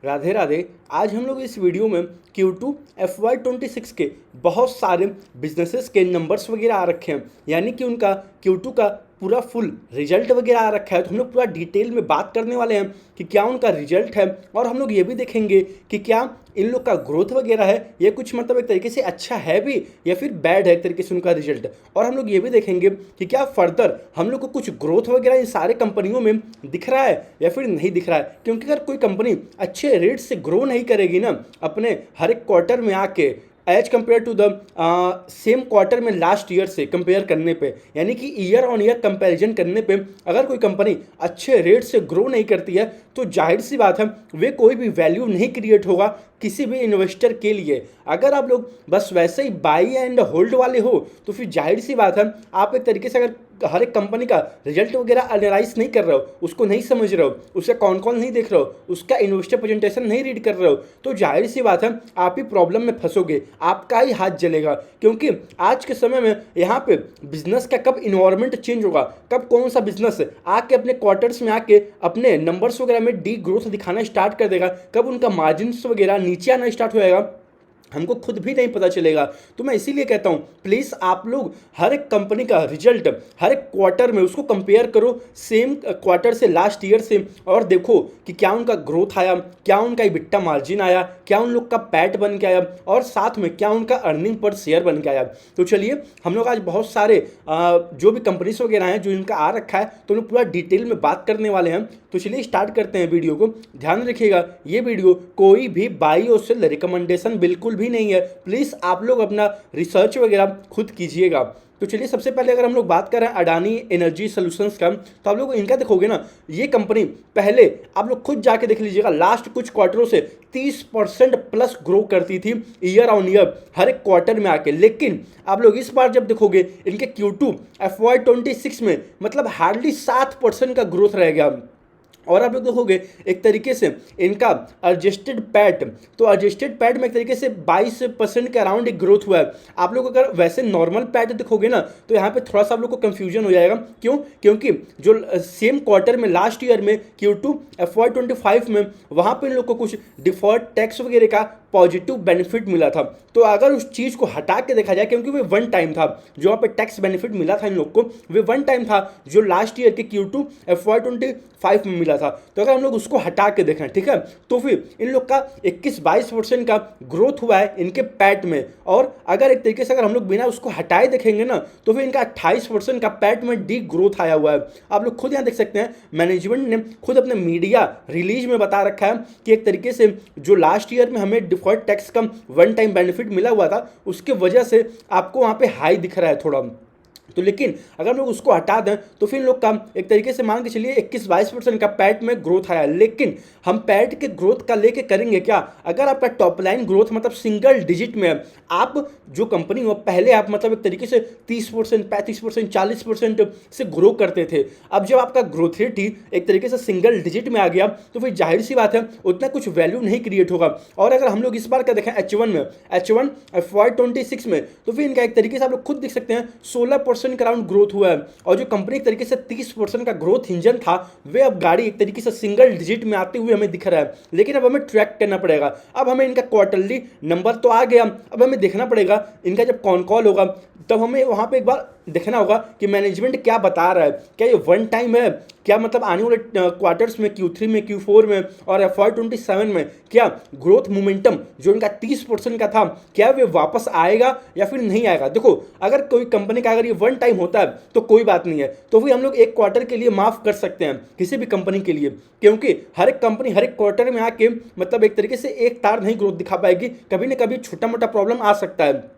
राधे राधे। आज हम लोग इस वीडियो में Q2 FY26 के बहुत सारे बिजनेसेस के नंबर्स वगैरह आ रखे हैं, यानी कि उनका Q2 का पूरा फुल रिजल्ट वगैरह आ रखा है। तो हम लोग पूरा डिटेल में बात करने वाले हैं कि क्या उनका रिजल्ट है, और हम लोग ये भी देखेंगे कि क्या इन लोग का ग्रोथ वगैरह है ये कुछ मतलब एक तरीके से अच्छा है भी या फिर बैड है एक तरीके से उनका रिजल्ट। और हम लोग ये भी देखेंगे कि क्या फर्दर हम लोग को कुछ ग्रोथ वगैरह इन सारे कंपनियों में दिख रहा है या फिर नहीं दिख रहा है। क्योंकि अगर कोई कंपनी अच्छे रेट से ग्रो नहीं करेगी ना अपने हर एक क्वार्टर में आके, as compared to the same quarter में लास्ट ईयर से कंपेयर करने पे, यानी कि ईयर ऑन ईयर कंपैरिजन करने पे अगर कोई कंपनी अच्छे रेट से ग्रो नहीं करती है तो जाहिर सी बात है वे कोई भी वैल्यू नहीं क्रिएट होगा किसी भी इन्वेस्टर के लिए। अगर आप लोग बस वैसे ही बाई एंड होल्ड वाले हो तो फिर जाहिर सी बात है आप एक तरीके से अगर हर एक कंपनी का रिजल्ट वगैरह एनालाइज नहीं कर रहे हो, उसको नहीं समझ रहे हो, उसका कौन कौन नहीं देख रहे हो, उसका इन्वेस्टर प्रेजेंटेशन नहीं रीड कर रहे हो, तो जाहिर सी बात है आप ही प्रॉब्लम में फंसोगे, आपका ही हाथ जलेगा। क्योंकि आज के समय में यहाँ पे बिजनेस का कब इन्वायरमेंट चेंज होगा, कब कौन सा बिजनेस आके अपने क्वार्टर्स में आके अपने नंबर्स वगैरह में डी ग्रोथ दिखाना स्टार्ट कर देगा, कब उनका मार्जिन वगैरह नीचे आना स्टार्ट हो जाएगा, हमको खुद भी नहीं पता चलेगा। तो मैं इसीलिए कहता हूँ प्लीज़ आप लोग हर एक कंपनी का रिजल्ट हर एक क्वार्टर में उसको कंपेयर करो सेम क्वार्टर से लास्ट ईयर से, और देखो कि क्या उनका ग्रोथ आया, क्या उनका इबिट्टा मार्जिन आया, क्या उन लोग का पैट बन के आया, और साथ में क्या उनका अर्निंग पर शेयर बन के आया। तो चलिए हम लोग आज बहुत सारे जो भी कंपनीज वगैरह हैं जो इनका आ रखा है तो हम लोग पूरा डिटेल में बात करने वाले हैं। तो चलिए स्टार्ट करते हैं वीडियो को। ध्यान रखिएगा ये वीडियो कोई भी बाई और सेल रिकमेंडेशन बिल्कुल भी नहीं है, प्लीज़ आप लोग अपना रिसर्च वगैरह खुद कीजिएगा। तो चलिए सबसे पहले अगर हम लोग बात कर रहे हैं अडानी एनर्जी सॉल्यूशंस का, तो आप लोग इनका देखोगे ना, ये कंपनी पहले आप लोग खुद जाके देख लीजिएगा लास्ट कुछ क्वार्टरों से 30% प्लस ग्रो करती थी ईयर ऑन ईयर हर एक क्वार्टर में आके। लेकिन आप लोग इस बार जब देखोगे इनके Q2 FY26 में मतलब हार्डली 7% का ग्रोथ रह गया। और आप लोग देखोगे एक तरीके से इनका एडजस्टेड पैट, तो एडजस्टेड पैट में एक तरीके से 22% के अराउंड एक ग्रोथ हुआ है। आप लोग अगर वैसे नॉर्मल पैट देखोगे ना तो यहाँ पे थोड़ा सा आप लोग को कंफ्यूजन हो जाएगा। क्यों? क्योंकि जो सेम क्वार्टर में लास्ट ईयर में Q2 FY25 में वहाँ पे इन लोग को कुछ डिफर्ड टैक्स वगैरह का पॉजिटिव बेनिफिट मिला था। तो अगर उस चीज़ को हटा के देखा जाए, क्योंकि वे वन टाइम था जो वहाँ पे टैक्स बेनिफिट मिला था इन लोग को, वे वन टाइम था जो लास्ट ईयर के Q2 FY25 में मिला था। तो अगर हम लोग उसको हटा के देखें, ठीक है, तो फिर इन लोग का 21-22% का ग्रोथ हुआ है इनके पैट में। और अगर एक तरीके से अगर हम लोग बिना उसको हटाए देखेंगे ना तो फिर इनका 28% का पैट में डी ग्रोथ आया हुआ है। आप लोग खुद यहाँ देख सकते हैं, मैनेजमेंट ने खुद अपने मीडिया रिलीज में बता रखा है कि एक तरीके से जो लास्ट ईयर में हमें डिफर्ड टैक्स का वन टाइम बेनिफिट मिला हुआ था उसके वजह से आपको वहाँ पे हाई दिख रहा है थोड़ा। तो लेकिन अगर हम लोग उसको हटा दें तो फिर लोग का एक तरीके से मान के चलिए 21-22% का पैट में ग्रोथ आया। लेकिन हम पैट के ग्रोथ का लेके करेंगे क्या? अगर आपका टॉप लाइन ग्रोथ मतलब सिंगल डिजिट में है, आप जो कंपनी हो पहले आप मतलब एक तरीके से 30%, 35%, 40% से ग्रो करते थे, अब जब आपका ग्रोथ रेट ही एक तरीके से सिंगल डिजिट में आ गया तो फिर जाहिर सी बात है उतना कुछ वैल्यू नहीं क्रिएट होगा। और अगर हम लोग इस बार का देखें H1 में, H1 FY26 में, तो फिर इनका एक तरीके से आप लोग खुद देख सकते हैं 16% के अराउंड ग्रोथ हुआ है। और जो कंपनी एक तरीके से 30% का ग्रोथ इंजन था वे अब गाड़ी एक तरीके से सिंगल डिजिट में आते हुए हमें दिख रहा है। लेकिन अब हमें ट्रैक करना पड़ेगा, अब हमें इनका क्वार्टरली नंबर तो आ गया, अब हमें देखना पड़ेगा इनका जब कॉन कॉल होगा तब हमें वहां पे एक बार देखना होगा कि मैनेजमेंट क्या बता रहा है, क्या ये वन टाइम है, क्या मतलब आने वाले क्वार्टर्स में Q3 में, Q4 में और FY27 में क्या ग्रोथ मोमेंटम जो इनका 30% का था क्या वे वापस आएगा या फिर नहीं आएगा। देखो अगर कोई कंपनी का अगर ये वन टाइम होता है तो कोई बात नहीं है, तो फिर हम लोग एक क्वार्टर के लिए माफ कर सकते हैं किसी भी कंपनी के लिए, क्योंकि हर एक कंपनी हर एक क्वार्टर में आके मतलब एक तरीके से एक तार नहीं ग्रोथ दिखा पाएगी, कभी ना कभी छोटा मोटा प्रॉब्लम आ सकता है।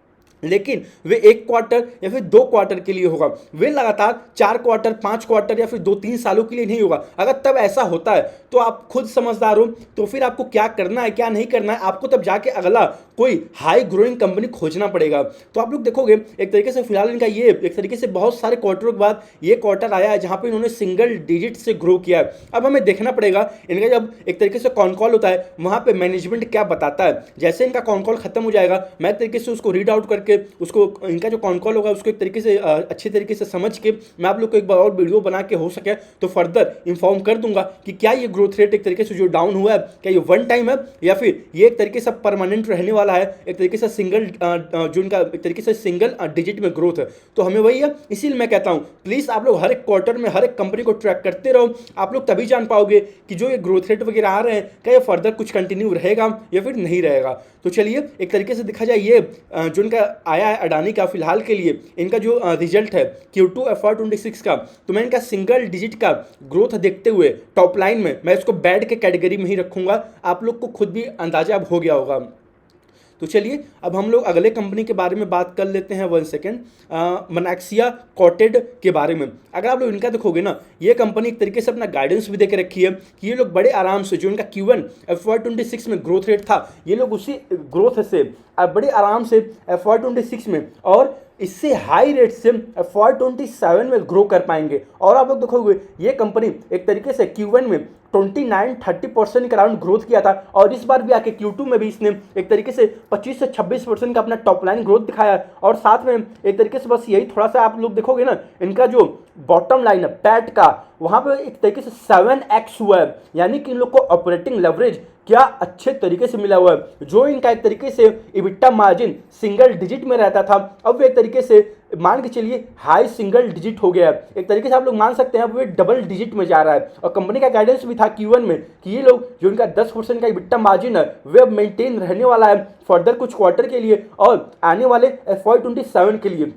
लेकिन वे एक क्वार्टर या फिर 2 क्वार्टर के लिए होगा, वे लगातार 4 क्वार्टर, 5 क्वार्टर या फिर 2-3 सालों के लिए नहीं होगा। अगर तब ऐसा होता है तो आप खुद समझदार हो, तो फिर आपको क्या करना है क्या नहीं करना है, आपको तब जाके अगला कोई हाई ग्रोइंग कंपनी खोजना पड़ेगा। तो आप लोग देखोगे एक तरीके से फिलहाल इनका ये एक तरीके से बहुत सारे क्वार्टरों के बाद ये क्वार्टर आया है जहां पे इन्होंने सिंगल डिजिट से ग्रो किया है। अब हमें देखना पड़ेगा इनका जब एक तरीके से कॉन कॉल होता है वहां पे मैनेजमेंट क्या बताता है। जैसे इनका कॉन कॉल खत्म हो जाएगा मैं एक तरीके से उसको रीड आउट करके करके उसको इनका जो कॉन कॉल होगा उसको एक तरीके से अच्छे तरीके से समझ के मैं आप लोग को एक बार और वीडियो बना के हो सके तो फर्दर इन्फॉर्म कर दूंगा कि क्या ये ग्रोथ रेट एक तरीके से जो डाउन हुआ है क्या ये वन टाइम है या फिर ये एक तरीके से परमानेंट रहने वाला है, एक तरीके से सिंगल जो इनका एक तरीके से सिंगल डिजिट में ग्रोथ है। तो हमें वही है, इसीलिए मैं कहता हूं प्लीज़ आप लोग हर एक क्वार्टर में हर एक कंपनी को ट्रैक करते रहो, आप लोग तभी जान पाओगे कि जो ये ग्रोथ रेट वगैरह आ रहे हैं क्या ये फर्दर कुछ कंटिन्यू रहेगा या फिर नहीं रहेगा। तो चलिए एक तरीके से देखा जाए ये जो इनका आया है अडानी का फिलहाल के लिए इनका जो रिजल्ट है Q2 FY26 का, तो मैं इनका सिंगल डिजिट का ग्रोथ देखते हुए टॉप लाइन में मैं इसको बैड के कैटेगरी में ही रखूंगा, आप लोग को खुद भी अंदाजा अब हो गया होगा। तो चलिए अब हम लोग अगले कंपनी के बारे में बात कर लेते हैं। 1 सेकेंड, मोनाक्सिया कॉटेड के बारे में अगर आप लोग इनका देखोगे ना, ये कंपनी एक तरीके से अपना गाइडेंस भी देकर रखी है कि ये लोग बड़े आराम से जो इनका Q1 FY26 में ग्रोथ रेट था ये लोग उसी ग्रोथ से बड़े आराम से FY26 में और इससे हाई रेट से FY27 में ग्रो कर पाएंगे। और आप लोग देखोगे ये कंपनी एक तरीके से Q1 में 29-30% के अराउंड ग्रोथ किया था और इस बार भी आके Q2 में भी इसने एक तरीके से 25 से 26% का अपना टॉप लाइन ग्रोथ दिखाया। और साथ में एक तरीके से बस यही थोड़ा सा आप लोग देखोगे ना, इनका जो बॉटम लाइन है पैट का वहाँ पे एक तरीके से 7x हुआ है, यानी कि इन लोग को ऑपरेटिंग लेवरेज क्या अच्छे तरीके से मिला हुआ है। जो इनका एक तरीके से इबिट्टा मार्जिन सिंगल डिजिट में रहता था अब वे एक तरीके से मान के चलिए हाई सिंगल डिजिट हो गया है, एक तरीके से आप लोग मान सकते हैं अब वे डबल डिजिट में जा रहा है। और कंपनी का गाइडेंस भी था Q1 में कि ये लोग जो इनका 10% का इबिट्टा मार्जिन है वे अब मेंटेन रहने वाला है फर्दर कुछ क्वार्टर के लिए और आने वाले FY27 के लिए।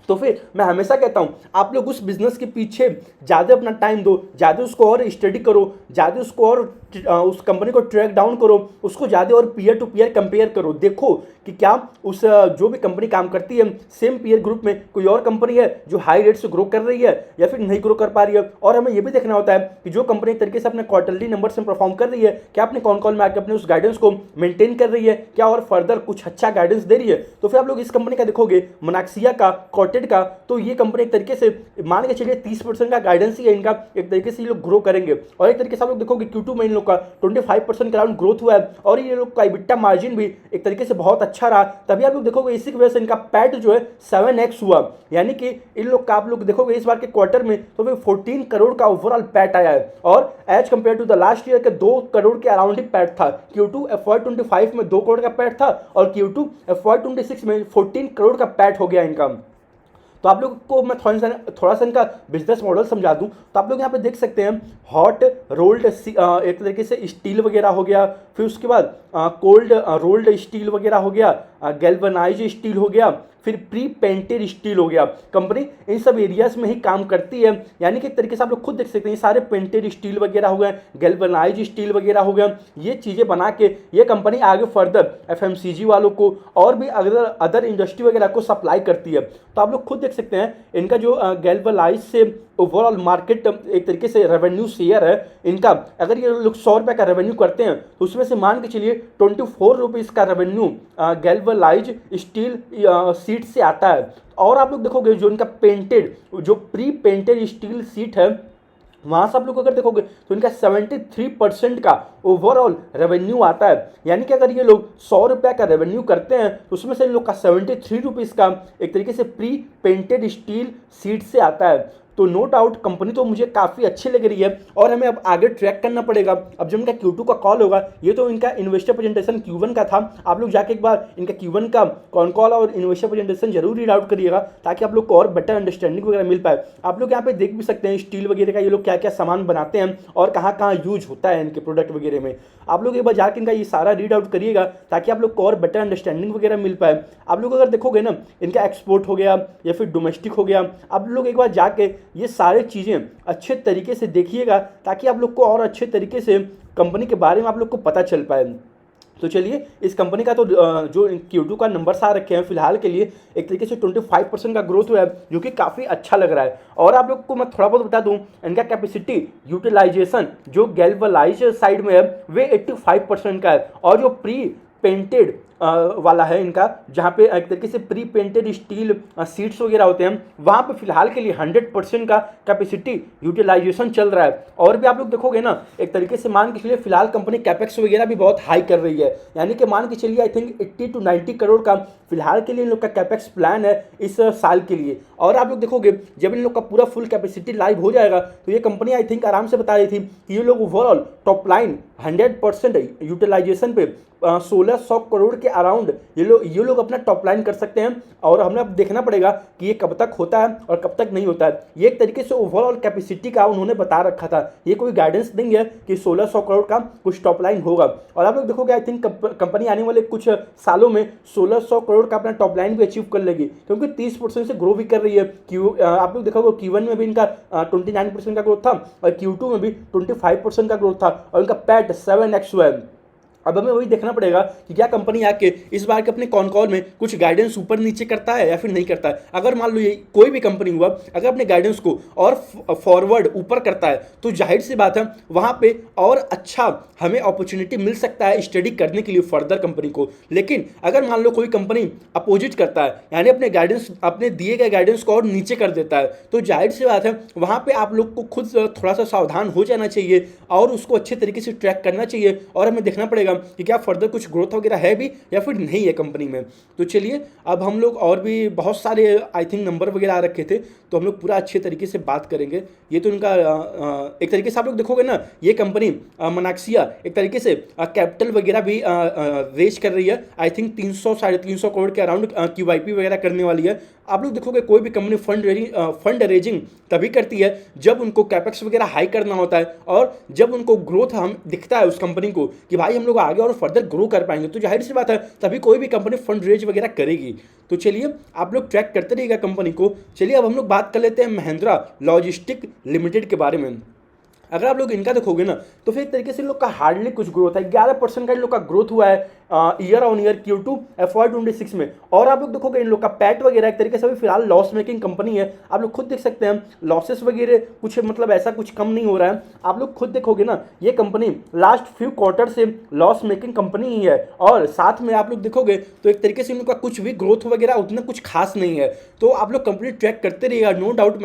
तो फिर मैं हमेशा कहता हूं आप लोग उस बिजनेस के पीछे ज़्यादा अपना टाइम दो, ज़्यादा उसको और स्टडी करो, ज़्यादा उसको और उस कंपनी को ट्रैक डाउन करो, उसको ज़्यादा और पीयर टू पीयर कंपेयर करो, देखो कि क्या उस जो भी कंपनी काम करती है सेम पीयर ग्रुप में कोई और कंपनी है जो हाई रेट से ग्रो कर रही है या फिर नहीं ग्रो कर पा रही है। और हमें यह भी देखना होता है कि जो कंपनी एक तरीके से अपने क्वार्टरली नंबर से परफॉर्म कर रही है क्या अपने कॉन कॉल में आकर अपने उस गाइडेंस को मेंटेन कर रही है, क्या और फर्दर कुछ अच्छा गाइडेंस दे रही है। तो फिर आप लोग इस कंपनी का देखोगे मोनाक्सिया का कॉटेड का, तो ये कंपनी एक तरीके से मान के चलिए 30% का गाइडेंस ही है इनका, एक तरीके से ये लोग ग्रो करेंगे। और एक तरीके से आप लोग देखोगे Q2 में इन लोग का 25% का अराउंड ग्रोथ हुआ है और ये लोग का इबिट्टा मार्जिन भी एक तरीके से बहुत अच्छा रहा। तभी आप लोग देखोगे इसी की वजह से इनका पैट जो है 7x हुआ, यानी कि इन लोग का आप लोग देखोगे इस बार के क्वार्टर में तो फिर 14 करोड़ का ओवरऑल पैट आया है। और as compared to the last year के 2 करोड़ के अराउंड ही पैट था। Q2 FY25 में 2 करोड़ का पैट था और Q2 FY26 में 14 करोड़ का पैट हो गया इनका। तो आप लोग को मैं थोड़ा सा इनका बिजनेस मॉडल समझा दूं तो आप लोग यहाँ पे देख सकते हैं हॉट रोल्ड एक तरीके से स्टील वगैरह हो गया, फिर उसके बाद कोल्ड रोल्ड स्टील वगैरह हो गया, गैल्वनाइज स्टील हो गया, फिर प्री पेंटेड स्टील हो गया। कंपनी इन सब एरियाज में ही काम करती है, यानी कि एक तरीके से आप लोग खुद देख सकते हैं ये सारे पेंटेड स्टील वगैरह हो गए, गैल्वनाइज स्टील वगैरह हो गया, ये चीज़ें बना के ये कंपनी आगे फर्दर FMCG वालों को और भी अदर इंडस्ट्री वगैरह को सप्लाई करती है। तो आप लोग खुद देख सकते हैं इनका जो गैल्वनाइज से ओवरऑल मार्केट एक तरीके से रेवेन्यू शेयर है इनका, अगर ये लोग 100 रुपये का रेवेन्यू करते हैं तो उसमें से मान के चलिए 24 रुपीज़ का रेवेन्यू गैल्वनाइज स्टील सीट से आता है। और आप लोग देखोगे जो इनका पेंटेड जो प्री पेंटेड स्टील सीट है वहाँ से आप लोग अगर देखोगे तो इनका 73% का ओवरऑल रेवेन्यू आता है, यानी कि अगर ये लोग 100 रुपये का रेवेन्यू करते हैं तो उसमें से इन लोग का 73 रुपीज़ का एक तरीके से प्री पेंटेड स्टील सीट से आता है। तो नो डाउट कंपनी तो मुझे काफ़ी अच्छी लग रही है और हमें अब आगे ट्रैक करना पड़ेगा। अब जब इनका Q2 का कॉल होगा, ये तो इनका इन्वेस्टर प्रेजेंटेशन Q1 का था, आप लोग जाके एक बार इनका Q1 का कॉन कॉल और इन्वेस्टर प्रेजेंटेशन जरूर रीड आउट करिएगा ताकि आप लोग को और बेटर अंडरस्टैंडिंग वगैरह मिल पाए। आप लोग यहाँ पे देख भी सकते हैं स्टील वगैरह का ये लोग क्या क्या सामान बनाते हैं और कहाँ कहाँ यूज होता है इनके प्रोडक्ट वगैरह में। आप लोग एक बार जाकर इनका ये सारा रीड आउट करिएगा ताकि आप लोग को और बेटर अंडरस्टैंडिंग वगैरह मिल पाए। आप लोग अगर देखोगे ना इनका एक्सपोर्ट हो गया या फिर डोमेस्टिक हो गया, आप लोग एक बार जाके ये सारे चीज़ें अच्छे तरीके से देखिएगा ताकि आप लोग को और अच्छे तरीके से कंपनी के बारे में आप लोग को पता चल पाए। तो चलिए इस कंपनी का तो जो Q2 का नंबर्स आ रखे हैं फिलहाल के लिए एक तरीके से 25% का ग्रोथ हुआ है जो कि काफ़ी अच्छा लग रहा है। और आप लोग को मैं थोड़ा बहुत बता दूं इनका कैपेसिटी यूटिलाइजेशन जो गैल्वनाइज साइड में है वे 85% का है और जो प्री पेंटेड वाला है इनका, जहाँ पे एक तरीके से प्री पेंटेड स्टील सीट्स वगैरह होते हैं, वहाँ पे फिलहाल के लिए 100% का कैपेसिटी यूटिलाइजेशन चल रहा है। और भी आप लोग देखोगे ना, एक तरीके से मान के चलिए फिलहाल कंपनी कैपेक्स वगैरह भी बहुत हाई कर रही है, यानी कि मान के चलिए आई थिंक 80 to 90 करोड़ का फिलहाल के लिए इन लोग का कैपेक्स प्लान है इस साल के लिए। और आप लोग देखोगे जब इन लोग का पूरा फुल कैपेसिटी लाइव हो जाएगा तो ये कंपनी आई थिंक आराम से बता रही थी कि ये लोग ओवरऑल टॉप लाइन 100% यूटिलाइजेशन पे 1600 करोड़ के अराउंड ये लोग अपना टॉप लाइन कर सकते हैं। और हमें अब देखना पड़ेगा कि ये कब तक होता है और कब तक नहीं होता है। ये एक तरीके से ओवरऑल कैपेसिटी का उन्होंने बता रखा था, ये कोई गाइडेंस नहीं है कि 1600 करोड़ का कुछ टॉप लाइन होगा। और आप लोग देखोगे आई थिंक कंपनी आने वाले कुछ सालों में 1600 करोड़ का अपना टॉप लाइन भी अचीव कर लेगी, क्योंकि 30% से ग्रो भी कर रही है। आप लोग देखोगे Q1 में भी इनका 29% का ग्रोथ था और Q2 में भी 25% का ग्रोथ था और इनका पैट 7x हुआ है। अब हमें वही देखना पड़ेगा कि क्या कंपनी आके इस बार के अपने कॉन कॉल में कुछ गाइडेंस ऊपर नीचे करता है या फिर नहीं करता है। अगर मान लो ये कोई भी कंपनी हुआ अगर अपने गाइडेंस को और फॉरवर्ड ऊपर करता है तो जाहिर सी बात है वहाँ पे और अच्छा हमें अपॉर्चुनिटी मिल सकता है स्टडी करने के लिए फर्दर कंपनी को। लेकिन अगर मान लो कोई कंपनी अपोजिट करता है, यानी अपने दिए गए गाइडेंस को और नीचे कर देता है, तो जाहिर सी बात है वहाँ पर आप लोग को खुद थोड़ा सा सावधान हो जाना चाहिए और उसको अच्छे तरीके से ट्रैक करना चाहिए और हमें देखना पड़ेगा कि क्या फर्दर कुछ ग्रोथ वगैरह है भी या फिर नहीं है कंपनी में। तो चलिए अब हम लोग और भी बहुत सारे आई थिंक नंबर वगैरह आ रखे थे तो हम लोग पूरा अच्छे तरीके से बात करेंगे। ये तो इनका एक तरीके से आप लोग देखोगे ना, ये कंपनी मोनाक्सिया एक तरीके से कैपिटल वगैरह भी रेज कर रही है। आई थिंक 300-350 करोड़ के अराउंड QIP वगैरह करने वाली है। आप लोग देखोगे कोई भी कंपनी फंड रेजिंग तभी करती है जब उनको कैपेक्स वगैरह हाई करना होता है और जब उनको ग्रोथ हम दिखता है उस कंपनी को कि भाई हम लोग आगे और फर्दर ग्रो कर पाएंगे, तो जाहिर सी बात है तभी कोई भी कंपनी फंड रेज वगैरह करेगी। तो चलिए आप लोग ट्रैक करते रहिएगा कंपनी को। चलिए अब हम लोग बात कर लेते हैं महिंद्रा लॉजिस्टिक लिमिटेड के बारे में। अगर आप लोग इनका देखोगे ना तो फिर एक तरीके से इन लोग का हार्डली कुछ ग्रोथ है, 11% का इन लोग का ग्रोथ हुआ है year on year Q2 FY26 में। और आप लोग देखोगे इन लोग का पैट वगैरह एक तरीके से अभी फिलहाल लॉस मेकिंग कंपनी है। आप लोग खुद देख सकते हैं लॉसेस वगैरह कुछ मतलब ऐसा कुछ कम नहीं हो रहा है। आप लोग खुद देखोगे ना ये कंपनी लास्ट फ्यू क्वार्टर से लॉस मेकिंग कंपनी ही है और साथ में आप लोग देखोगे तो एक तरीके से इन लोग का कुछ भी ग्रोथ वगैरह उतना कुछ खास नहीं है। तो आप लोग कंपनी ट्रैक करते रहिएगा। नो डाउट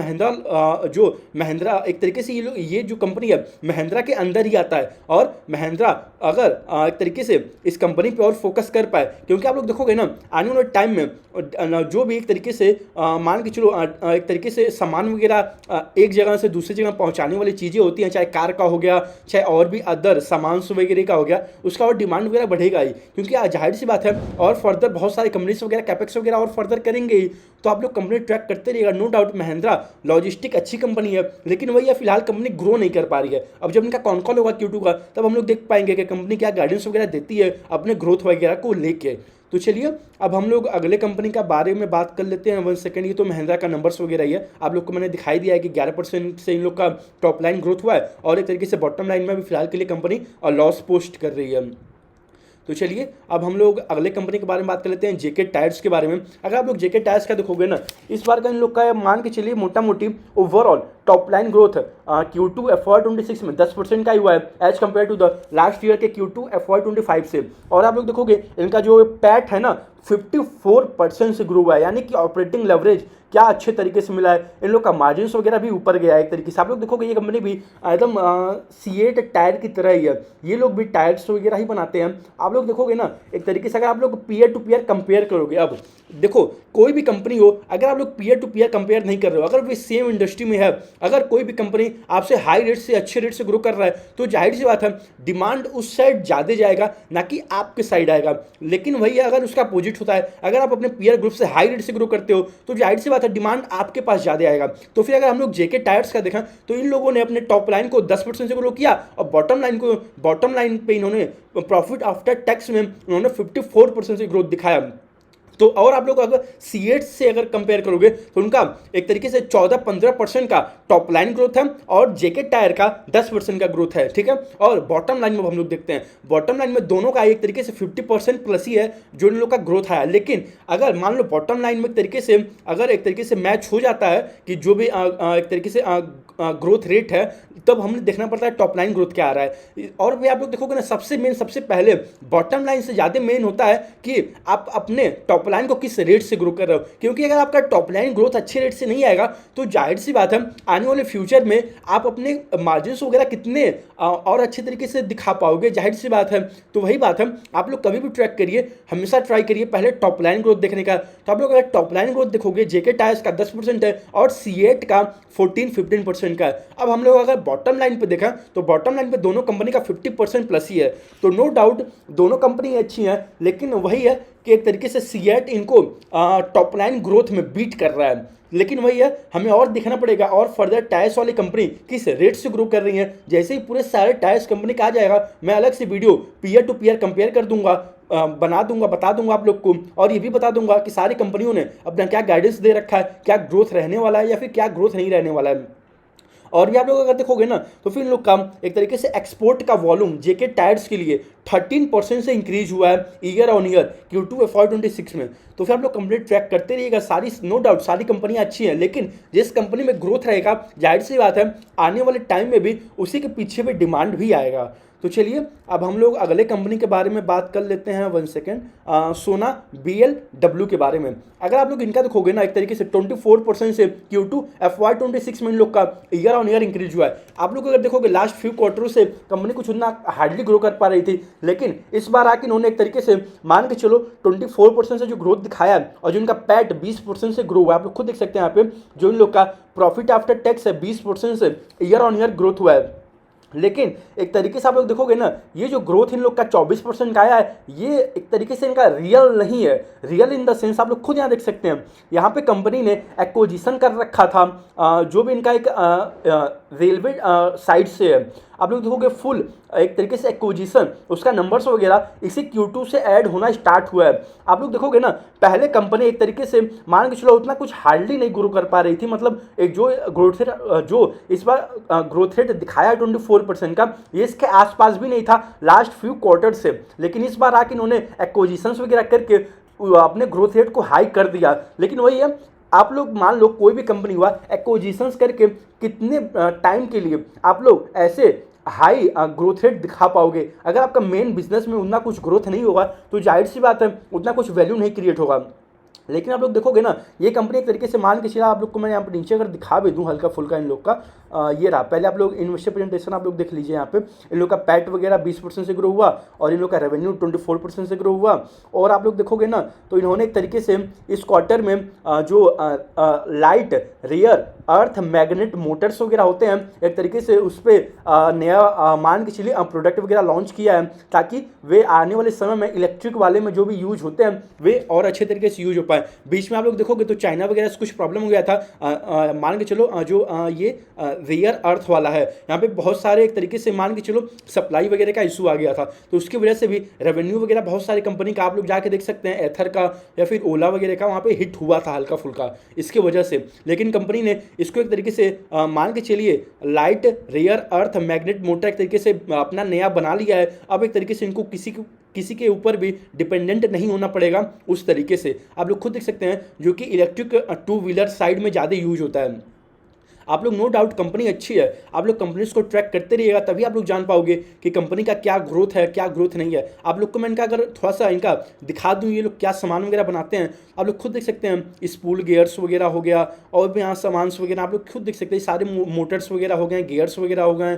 महिंद्रा एक तरीके से ये जो कंपनी है महिंद्रा के अंदर ही आता है और महिंद्रा अगर एक तरीके से इस कंपनी पे और फोकस कर पाए, क्योंकि आप लोग देखोगे ना आने वाले टाइम में जो भी एक तरीके से मान के चलो एक तरीके से सामान वगैरह एक जगह से दूसरी जगह पहुंचाने वाली चीज़ें होती हैं, चाहे कार का हो गया चाहे और भी अदर सामान वगैरह का हो गया, उसका और डिमांड वगैरह बढ़ेगा ही, क्योंकि जाहिर सी बात है और फर्दर बहुत सारी कंपनीज वगैरह कैपेक्स वगैरह और फर्दर करेंगे ही। तो आप लोग कंपनी ट्रैक करते रहिएगा। नो डाउट महिंद्रा लॉजिस्टिक अच्छी कंपनी है, लेकिन वही है फिलहाल कंपनी ग्रो नहीं कर पा रही है। अब जब इनका कॉन कॉल होगा Q2 का तब हम लोग देख पाएंगे कि कंपनी क्या गाइडेंस वगैरह देती है अपने ग्रोथ वगैरह को लेके। तो चलिए अब हम लोग अगले कंपनी का बारे में बात कर लेते हैं। 1 सेकंड, ये तो महिंद्रा का नंबर्स वगैरह ही है। आप लोग को मैंने दिखाई दिया है कि 11% से इन लोग का टॉप लाइन ग्रोथ हुआ है और एक तरीके से बॉटम लाइन में भी फिलहाल के लिए कंपनी लॉस पोस्ट कर रही है। तो चलिए अब हम लोग अगले कंपनी के बारे में बात कर लेते हैं, जेके टायर्स के बारे में। अगर आप लोग जेके टायर्स का देखोगे ना इस बार का इन लोग का मान के चलिए मोटा मोटी overall top line growth Q2 FY26 में 10% का ही हुआ है as compared to the last year के Q2 FY25 से। और आप लोग देखोगे इनका जो पैट है ना 54% से ग्रो हुआ है, यानी कि ऑपरेटिंग लेवरेज क्या अच्छे तरीके से मिला है। इन लोग का मार्जिन्स वगैरह भी ऊपर गया है एक तरीके से। आप लोग देखोगे ये कंपनी भी एकदम C8 टायर की तरह ही है, ये लोग भी टायर्स वगैरह ही बनाते हैं। आप लोग देखोगे ना एक तरीके से अगर आप लोग पीयर टू पीयर कंपेयर करोगे, अब देखो कोई भी कंपनी हो अगर आप लोग पीयर टू पीयर कंपेयर नहीं कर रहे हो, अगर वे सेम इंडस्ट्री में है, अगर कोई भी कंपनी आपसे हाई रेट से अच्छे रेट से ग्रो कर रहा है तो जाहिर सी बात है डिमांड उस साइड ज़्यादा जाएगा ना कि आपके साइड आएगा। लेकिन वही अगर उसका अपोजिट होता है, अगर आप अपने पीयर ग्रुप से हाई रेट से ग्रो करते हो तो जाहिर सी बात है डिमांड आपके पास ज़्यादा आएगा। तो फिर अगर हम लोग जेके टायर्स का देखा तो इन लोगों ने अपने टॉप लाइन को 10% से ग्रो किया और बॉटम लाइन पे इन्होंने प्रॉफिट आफ्टर टैक्स में उन्होंने 54% से ग्रोथ दिखाया। तो और आप लोग अगर C8 से अगर कंपेयर करोगे तो उनका एक तरीके से 14-15% का टॉप लाइन ग्रोथ है और जेके टायर का 10% का ग्रोथ है, ठीक है। और बॉटम लाइन में हम लोग देखते हैं, बॉटम लाइन में दोनों का एक तरीके से 50% प्लस ही है जो इन लोग का ग्रोथ आया। लेकिन अगर मान लो बॉटम लाइन में एक तरीके से अगर एक तरीके से मैच हो जाता है कि जो भी एक तरीके से ग्रोथ रेट है, तब हमने देखना पड़ता है टॉप लाइन ग्रोथ क्या आ रहा है। और भी आप लोग देखोगे ना, सबसे पहले बॉटम लाइन से ज़्यादा मेन होता है कि आप अपने टॉप लाइन को किस रेट से ग्रो कर रहे हो। क्योंकि अगर आपका टॉप लाइन ग्रोथ अच्छे रेट से नहीं आएगा तो जाहिर सी बात है आने वाले फ्यूचर में आप अपने मार्जिन वगैरह कितने और अच्छे तरीके से दिखा पाओगे, जाहिर सी बात है। तो वही बात है, आप लोग कभी भी ट्रैक करिए, हमेशा ट्राई करिए पहले टॉप लाइन ग्रोथ देखने का। तो आप लोग अगर टॉप लाइन ग्रोथ देखोगे, जेके टायर्स का 10% है और C8 का 14-15% का है। अब हम लोग अगर बॉटम लाइन पे देखा तो बॉटम लाइन पे दोनों कंपनी का 50% प्लस ही है। तो नो डाउट दोनों कंपनी अच्छी हैं, लेकिन वही है कि एक तरीके से C8 इनको टॉप लाइन ग्रोथ में बीट कर रहा है। लेकिन वही है, हमें और देखना पड़ेगा और फर्दर टायर्स वाली कंपनी किस रेट से ग्रो कर रही है। जैसे ही पूरे सारे टायर्स कंपनी का आ जाएगा, मैं अलग से video peer to peer compare कर दूंगा, बना दूंगा, बता दूंगा आप लोग को। और ये भी बता दूंगा कि सारी कंपनियों ने अपना क्या गाइडेंस दे रखा है, क्या ग्रोथ रहने वाला है या फिर क्या ग्रोथ नहीं रहने वाला है। और भी आप लोग अगर देखोगे ना तो फिर इन लोग का एक तरीके से एक्सपोर्ट का वॉल्यूम जेके टायर्स के लिए 13% से इंक्रीज हुआ है year on year Q2 FY26 में। तो फिर आप लोग कंप्लीट ट्रैक करते रहिएगा। सारी नो डाउट सारी कंपनियां अच्छी हैं, लेकिन जिस कंपनी में ग्रोथ रहेगा जाहिर सी बात है आने वाले टाइम में भी उसी के पीछे भी डिमांड भी आएगा। तो चलिए अब हम लोग अगले कंपनी के बारे में बात कर लेते हैं। 1 सेकेंड, सोना BLW के बारे में। अगर आप लोग इनका देखोगे ना, एक तरीके से 24% से Q2 FY26 में इन लोग का ईयर ऑन ईयर इंक्रीज हुआ है। आप लोग अगर देखोगे लास्ट फ्यू क्वार्टरों से कंपनी कुछ उतना हार्डली ग्रो कर पा रही थी, लेकिन इस बार आके इन्होंने एक तरीके से मान के चलो 24% से जो ग्रोथ दिखाया है और जो इनका पैट 20% से ग्रो हुआ है। आप लोग खुद देख सकते हैं यहाँ पे जो इन लोग का प्रॉफिट आफ्टर टैक्स है 20% से ईयर ऑन ईयर ग्रोथ हुआ है। लेकिन एक तरीके से आप लोग देखोगे ना, ये जो ग्रोथ इन लोग का 24% का आया है, ये एक तरीके से इनका रियल नहीं है। रियल इन द सेंस आप लोग खुद यहाँ देख सकते हैं, यहाँ पे कंपनी ने एक्विजिशन कर रखा था जो भी इनका एक रेलवे साइड से है। आप लोग देखोगे फुल एक तरीके से एक्विजिशन, उसका नंबर्स वगैरह इसी Q2 से ऐड होना स्टार्ट हुआ है। आप लोग देखोगे ना, पहले कंपनी एक तरीके से मान के चलो उतना कुछ हार्डली नहीं ग्रो कर पा रही थी। मतलब एक जो ग्रोथ रेट जो इस बार ग्रोथ रेट दिखाया 24% का, ये इसके आसपास भी नहीं था लास्ट फ्यू क्वार्टर से। लेकिन इस बार आके इन्होंने एक्विजिशंस वगैरह करके अपने ग्रोथ रेट को हाई कर दिया। लेकिन वही है, आप लोग मान लो कोई भी कंपनी हुआ, एक्विजिशंस करके कितने टाइम के लिए आप लोग ऐसे हाई ग्रोथ रेट दिखा पाओगे। अगर आपका मेन बिजनेस में उतना कुछ ग्रोथ नहीं होगा तो जाहिर सी बात है उतना कुछ वैल्यू नहीं क्रिएट होगा। लेकिन आप लोग देखोगे ना, ये कंपनी एक तरीके से मान के चला, आप लोग को मैं यहाँ पर नीचे अगर दिखा भी दूँ हल्का फुल्का इन लोग का, ये रहा। पहले आप लोग इन्वेस्टर प्रेजेंटेशन आप लोग देख लीजिए। यहाँ पे इन लोग का पैट वगैरह 20% से ग्रो हुआ और इन लोग का रेवेन्यू 24% से ग्रो हुआ। और आप लोग देखोगे ना तो इन्होंने एक तरीके से इस क्वार्टर में जो light rare earth magnet motors वगैरह होते हैं, एक तरीके से उस पर नया मान के चलिए प्रोडक्ट वगैरह लॉन्च किया है, ताकि वे आने वाले समय में इलेक्ट्रिक वाले में जो भी यूज होते हैं वे और अच्छे तरीके से यूज हो पाए। बीच में आप लोग देखोगे तो चाइना वगैरह से कुछ प्रॉब्लम हो गया था। मान के चलो जो ये रेयर अर्थ वाला है, यहाँ पे बहुत सारे एक तरीके से मान के चलो सप्लाई वगैरह का इशू आ गया था, तो उसकी वजह से भी रेवेन्यू वगैरह बहुत सारी कंपनी का आप लोग जाके देख सकते हैं, एथर का या फिर ओला वगैरह का वहाँ पे हिट हुआ था हल्का फुल्का इसके वजह से। लेकिन कंपनी ने इसको एक तरीके से मान के चलिए light rare earth magnet motor एक तरीके से अपना नया बना लिया है। अब एक तरीके से इनको किसी के ऊपर भी डिपेंडेंट नहीं होना पड़ेगा उस तरीके से। आप लोग खुद देख सकते हैं जो कि इलेक्ट्रिक 2 व्हीलर साइड में ज़्यादा यूज होता है। आप लोग नो डाउट कंपनी अच्छी है, आप लोग कंपनीज को ट्रैक करते रहिएगा, तभी आप लोग जान पाओगे कि कंपनी का क्या ग्रोथ है क्या ग्रोथ नहीं है। आप लोग को मैं इनका अगर थोड़ा सा इनका दिखा दूँ, ये लोग क्या सामान वगैरह बनाते हैं, आप लोग खुद देख सकते हैं। स्पूल गियर्स वगैरह हो गया और भी यहाँ सामान वगैरह आप लोग खुद देख सकते हैं। सारे मोटर्स वगैरह हो गए, गियर्स वगैरह हो गए,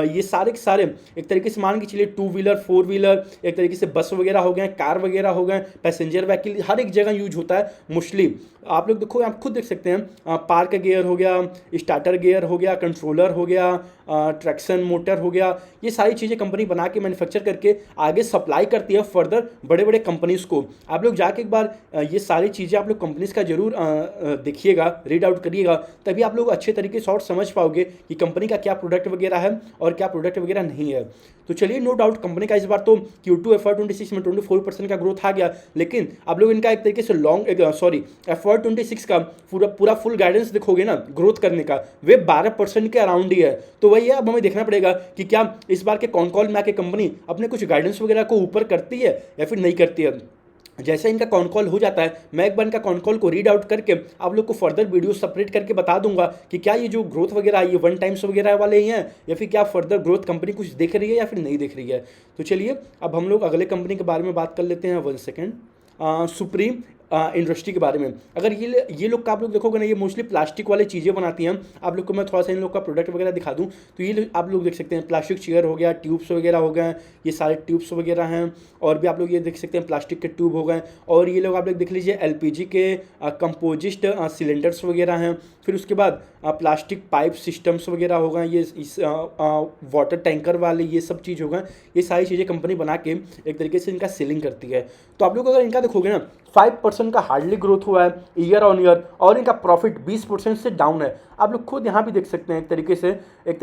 ये सारे के सारे एक तरीके से मान के चलिए 2 व्हीलर 4 व्हीलर, एक तरीके से बस वगैरह हो गए, कार वगैरह हो गए, पैसेंजर व्हीकल हर एक जगह यूज होता है मोस्टली। आप लोग देखो, आप खुद देख सकते हैं, पार्क गियर हो गया, स्टार्टर गियर हो गया, कंट्रोलर हो गया, ट्रैक्शन मोटर हो गया, ये सारी चीज़ें कंपनी बना के मैन्युफैक्चर करके आगे सप्लाई करती है फर्दर बड़े बड़े कंपनीज़ को। आप लोग जाके एक बार ये सारी चीज़ें आप लोग कंपनीज़ का जरूर देखिएगा, रीड आउट करिएगा, तभी आप लोग अच्छे तरीके से और समझ पाओगे कि कंपनी का क्या प्रोडक्ट वगैरह है और क्या प्रोडक्ट वगैरह नहीं है। तो चलिए, नो डाउट कंपनी का इस बार तो Q2 FY26 में 24% का ग्रोथ आ गया, लेकिन आप लोग इनका एक तरीके से FY26 का पूरा फुल गाइडेंस देखोगे ना ग्रोथ करने का, वे 12% के अराउंड ही है। तो वही है, अब हमें देखना पड़ेगा कि क्या इस बार के कॉल में आके कंपनी अपने कुछ गाइडेंस वगैरह को ऊपर करती है या फिर नहीं करती है। जैसे इनका कॉन कॉल हो जाता है, मैं एक बार इनका कॉन कॉल को रीड आउट करके आप लोग को फर्दर वीडियो सेपरेट करके बता दूंगा कि क्या ये जो ग्रोथ वगैरह ये वन टाइम्स वगैरह वाले ही हैं या फिर क्या फर्दर ग्रोथ कंपनी कुछ देख रही है या फिर नहीं देख रही है। तो चलिए अब हम लोग अगले कंपनी के बारे में बात कर लेते हैं। 1 सेकेंड। सुप्रीम इंडस्ट्री के बारे में। अगर ये लोग का आप लोग देखोगे ना, ये मोस्टली प्लास्टिक वाली चीज़ें बनाती हैं। आप लोग को मैं थोड़ा सा इन लोग का प्रोडक्ट वगैरह दिखा दूं तो ये आप लोग देख सकते हैं, प्लास्टिक चेयर हो गया, ट्यूब्स वगैरह हो गए, ये सारे ट्यूब्स वगैरह हैं। और भी आप लोग ये देख सकते हैं प्लास्टिक के ट्यूब हो गए। और ये लोग आप लोग देख लीजिए एलपीजी के कंपोजिस्ट सिलेंडर्स वगैरह हैं। फिर उसके बाद प्लास्टिक पाइप सिस्टम्स वगैरह हो गए, ये इस वाटर टैंकर वाले ये सब चीज़ हो गए। ये सारी चीज़ें कंपनी बना के एक तरीके से इनका सेलिंग करती है। तो आप लोग अगर इनका देखोगे ना 5% का हार्डली ग्रोथ हुआ है ईयर ऑन ईयर, और इनका प्रॉफिट 20% से डाउन है। आप लोग खुद यहाँ भी देख सकते हैं एक तरीके से,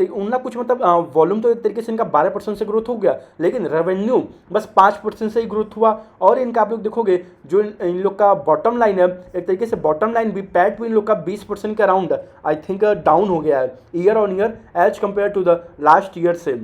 उनका कुछ मतलब वॉल्यूम तो एक तरीके से इनका 12% से ग्रोथ हो गया, लेकिन रेवेन्यू बस 5% से ही ग्रोथ हुआ। और इनका आप लोग देखोगे जो इन लोग का बॉटम लाइन है, एक तरीके से बॉटम लाइन भी पैट भी इन लोग का 20% के अराउंड आई थिंक डाउन हो गया है year on year as compared to the last year से।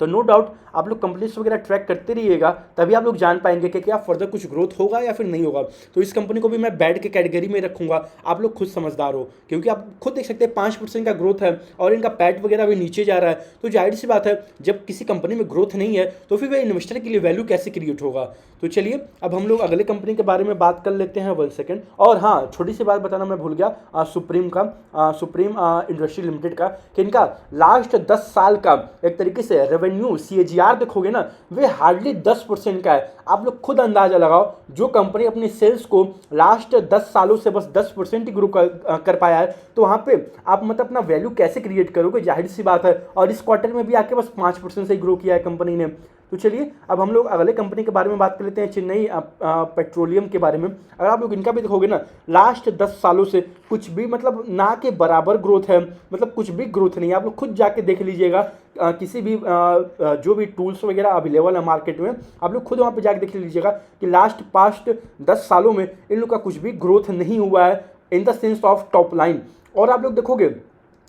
तो नो डाउट आप लोग कंपनीज वगैरह ट्रैक करते रहिएगा, तभी आप लोग जान पाएंगे कि क्या फर्दर कुछ ग्रोथ होगा या फिर नहीं होगा। तो इस कंपनी को भी मैं बैड के कैटेगरी में रखूंगा, आप लोग खुद समझदार हो, क्योंकि आप खुद देख सकते हैं 5% का ग्रोथ है और इनका पैट वगैरह भी नीचे जा रहा है। तो जाहिर सी बात है, जब किसी कंपनी में ग्रोथ नहीं है तो फिर वह इन्वेस्टर के लिए वैल्यू कैसे क्रिएट होगा। तो चलिए अब हम लोग अगले कंपनी के बारे में बात कर लेते हैं। 1 सेकेंड। और हाँ, छोटी सी बात बताना मैं भूल गया, सुप्रीम इंडस्ट्री लिमिटेड का, कि इनका लास्ट 10 साल का एक तरीके से रेवेन्यू CAGR देखोगे ना, वे हार्डली 10% का है। आप लोग खुद अंदाजा लगाओ, जो कंपनी अपनी सेल्स को लास्ट 10 सालों से बस 10% ही ग्रो कर पाया है, तो वहाँ पे आप मतलब अपना वैल्यू कैसे क्रिएट करोगे, जाहिर सी बात है। और इस क्वार्टर में भी आके बस 5% से ही ग्रो किया है कंपनी ने। तो चलिए अब हम लोग अगले कंपनी के बारे में बात कर लेते हैं, चेन्नई पेट्रोलियम के बारे में। अगर आप लोग इनका भी देखोगे ना, लास्ट 10 सालों से कुछ भी मतलब ना के बराबर ग्रोथ है, मतलब कुछ भी ग्रोथ नहीं है। आप लोग खुद जाके देख लीजिएगा, किसी भी जो भी टूल्स वगैरह अवेलेबल है मार्केट में, आप लोग खुद वहाँ पे जाके देख लीजिएगा कि पास्ट 10 सालों में इन लोग का कुछ भी ग्रोथ नहीं हुआ है in the sense of top line. और आप लोग देखोगे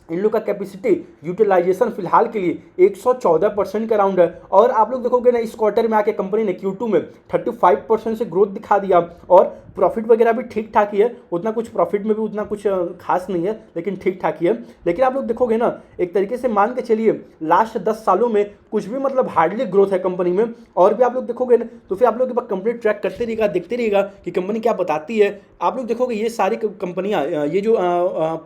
इन लोग का कैपेसिटी यूटिलाइजेशन फिलहाल के लिए 114% का राउंड है। और आप लोग देखोगे ना, इस क्वार्टर में आके कंपनी ने Q2 में 35% से ग्रोथ दिखा दिया। और प्रॉफिट वगैरह भी ठीक ठाक ही है, उतना कुछ प्रॉफिट में भी उतना कुछ खास नहीं है, लेकिन ठीक ठाक ही है। लेकिन आप लोग देखोगे ना, एक तरीके से मान के चलिए लास्ट 10 सालों में कुछ भी मतलब हार्डली ग्रोथ है कंपनी में। और भी आप लोग देखोगे ना, तो फिर आप लोग कंपनी ट्रैक करते रहिएगा, देखते रहिएगा कि कंपनी क्या बताती है। आप लोग देखोगे ये सारी कंपनियां, ये जो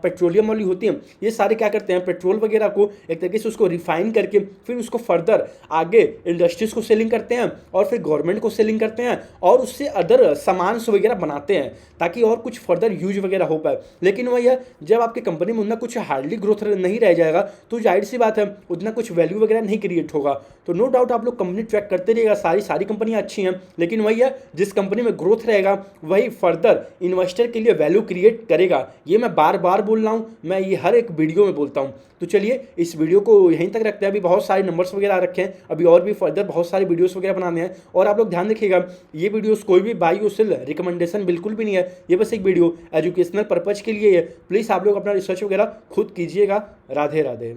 पेट्रोलियम वाली होती हैं, ये सारे क्या करते हैं, पेट्रोल वगैरह को एक तरीके से उसको रिफाइन करके फिर उसको फर्दर आगे इंडस्ट्रीज को सेलिंग करते हैं और फिर गवर्नमेंट को सेलिंग करते हैं और उससे अदर सामान वगैरह बनाते हैं, ताकि और कुछ फर्दर यूज वगैरह हो पाए। लेकिन वही है, जब आपकी कंपनी में उतना कुछ हार्डली ग्रोथ नहीं रह जाएगा, तो जाहिर सी बात है उतना कुछ वैल्यू वगैरह नहीं क्रिएट होगा। तो नो डाउट आप लोग कंपनी ट्रैक करते रहिएगा, सारी कंपनियां अच्छी हैं, लेकिन वही है, जिस कंपनी में ग्रोथ रहेगा वही फर्दर इन्वेस्टर के लिए वैल्यू क्रिएट करेगा। ये मैं बार बार बोल रहा हूँ, मैं ये हर एक वीडियो में बोलता हूँ। तो चलिए इस वीडियो को यहीं तक रखते हैं। अभी बहुत सारे नंबर्स वगैरह रखे हैं, अभी और भी फर्दर बहुत सारे वीडियोस वगैरह बनाने हैं। और आप लोग ध्यान रखिएगा, ये वीडियोस कोई भी बाई और सेल रिकमेंडेशन बिल्कुल भी नहीं है, ये बस एक वीडियो एजुकेशनल पर्पज के लिए है। प्लीज़ आप लोग अपना रिसर्च वगैरह खुद कीजिएगा। राधे राधे।